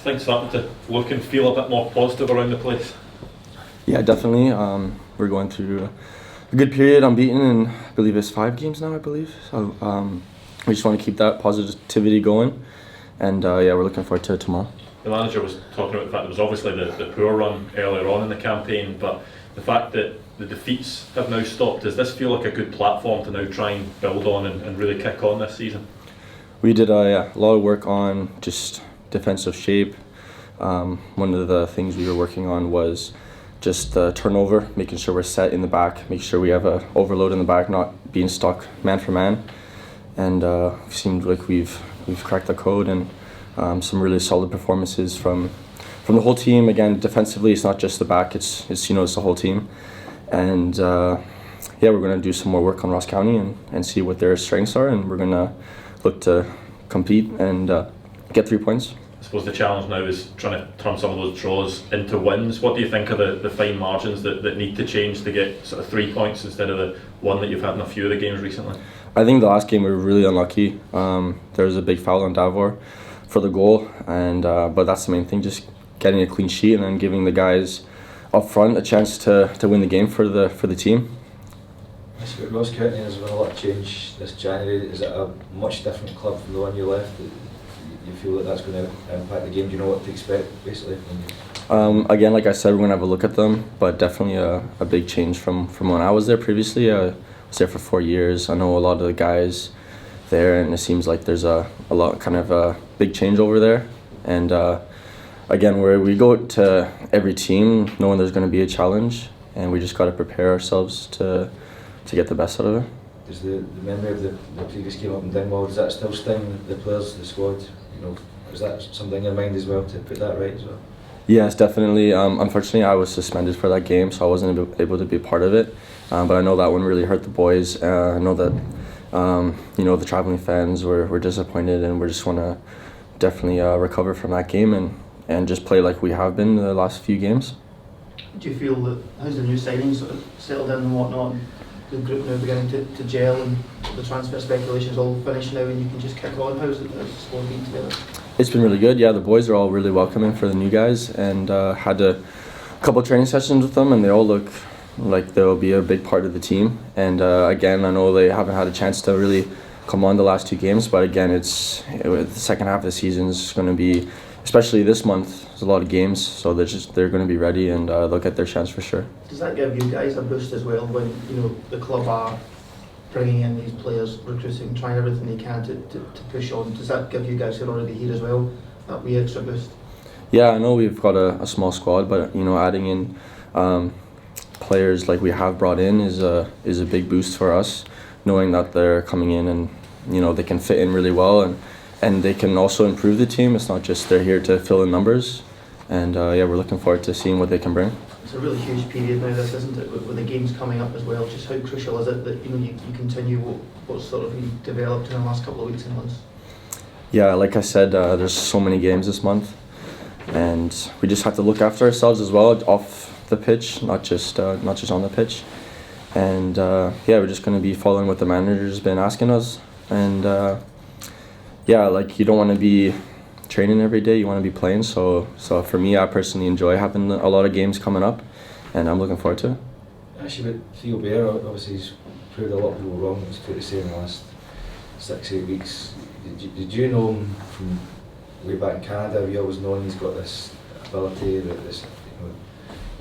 things starting to look and feel a bit more positive around the place? Yeah, definitely. We're going through a good period, unbeaten, and I believe it's 5 games now, I believe. So we just want to keep that positivity going, and yeah, we're looking forward to it tomorrow. The manager was talking about the fact there was obviously the poor run earlier on in the campaign, but the fact that the defeats have now stopped, does this feel like a good platform to now try and build on and really kick on this season? We did a lot of work on just defensive shape. One of the things we were working on was just the turnover, making sure we're set in the back, making sure we have a overload in the back, not being stuck man for man. And it seemed like we've cracked the code, and some really solid performances from the whole team. Again, defensively, it's not just the back; it's it's the whole team. And yeah, we're going to do some more work on Ross County and see what their strengths are, and we're going to look to compete and get 3 points. I suppose the challenge now is trying to turn some of those draws into wins. What do you think are the fine margins that need to change to get sort of 3 points instead of the one that you've had in a few of the games recently? I think the last game we were really unlucky. There was a big foul on Davor for the goal, and but that's the main thing, just getting a clean sheet and then giving the guys up front a chance to win the game for the team. Ross County has been a lot of change this January. Is it a much different club from the one you left? You feel that that's going to impact the game? Do you know what to expect, basically? Again, like I said, we're going to have a look at them, but definitely a big change from when I was there previously. I was there for 4 years. I know a lot of the guys there, and it seems like there's a lot, kind of a big change over there. And again, where we go to every team knowing there's going to be a challenge, and we just got to prepare ourselves to get the best out of it. Does the memory of the previous game up in Dingwall, does that still sting the players, the squad? Is that something in your mind as well, to put that right as well? Yes, definitely. Unfortunately, I was suspended for that game, so I wasn't able to be part of it. But I know that one really hurt the boys. I know that the traveling fans were disappointed, and we just want to definitely recover from that game and just play like we have been the last few games. Do you feel that, how's the new signings sort of settled in and whatnot? The group now beginning to gel, and the transfer speculations all finished now, and you can just kick on. How's the squad been together? It's been really good. Yeah, the boys are all really welcoming for the new guys, and had a couple of training sessions with them, and they all look like they'll be a big part of the team. And again, I know they haven't had a chance to really come on the last 2 games, but again, the second half of the season is going to be, especially this month, there's a lot of games, so they're going to be ready, and they'll get their chance for sure. Does that give you guys a boost as well when the club are bringing in these players, recruiting, trying everything they can to push on? Does that give you guys who are already here as well that wee extra boost? Yeah, I know we've got a small squad, but adding in players like we have brought in is a big boost for us, knowing that they're coming in and they can fit in really well, and they can also improve the team. It's not just they're here to fill in numbers, and yeah, we're looking forward to seeing what they can bring. It's a really huge period now, this, isn't it, with the games coming up as well. Just how crucial is it that you continue what's sort of been developed in the last couple of weeks and months? Yeah, like I said, there's so many games this month, and we just have to look after ourselves as well off the pitch, not just on the pitch. And yeah, we're just going to be following what the manager's been asking us, and yeah, like you don't want to be training every day, you want to be playing. So for me, I personally enjoy having a lot of games coming up, and I'm looking forward to it. Actually, with Theo Bair, obviously he's proved a lot of people wrong. It's fair to say in the last 6-8 weeks. Did you know him from way back in Canada? Have you always known he's got this ability, this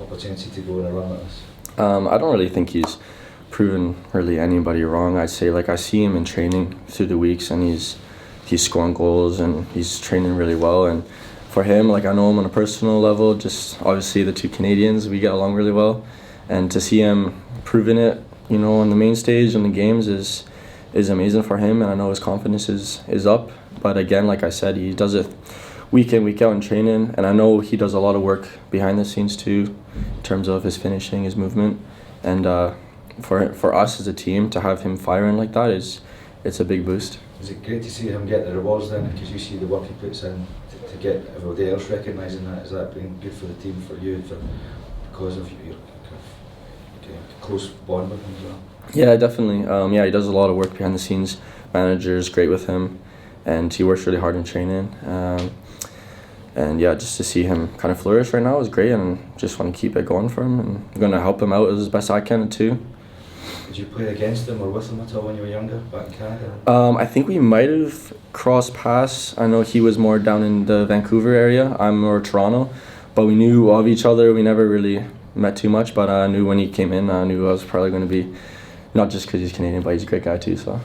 opportunity to go on a run like this? I don't really think he's proven really anybody wrong. I'd say I see him in training through the weeks, and he's scoring goals and he's training really well. And for him, I know him on a personal level. Just obviously the 2 Canadians, we get along really well, and to see him proving it, on the main stage in the games is amazing for him. And I know his confidence is up. But again, like I said, he does it week in, week out in training, and I know he does a lot of work behind the scenes too, in terms of his finishing, his movement, and for us as a team to have him firing like that it's a big boost. Is it great to see him get the rewards then, because you see the work he puts in to get everybody else recognising that? Has that been good for the team, for you, because of your close bond with him as well? Yeah, definitely. Yeah, he does a lot of work behind the scenes. Manager is great with him, and he works really hard in training. And yeah, just to see him kind of flourish right now is great, and just want to keep it going for him, and I'm going to help him out as best I can too. Did you play against him or with him at all when you were younger back in Canada? I think we might have crossed paths. I know he was more down in the Vancouver area. I'm more Toronto, but we knew of each other. We never really met too much, but I knew when he came in, I knew I was probably going to be, not just because he's Canadian, but he's a great guy too. So.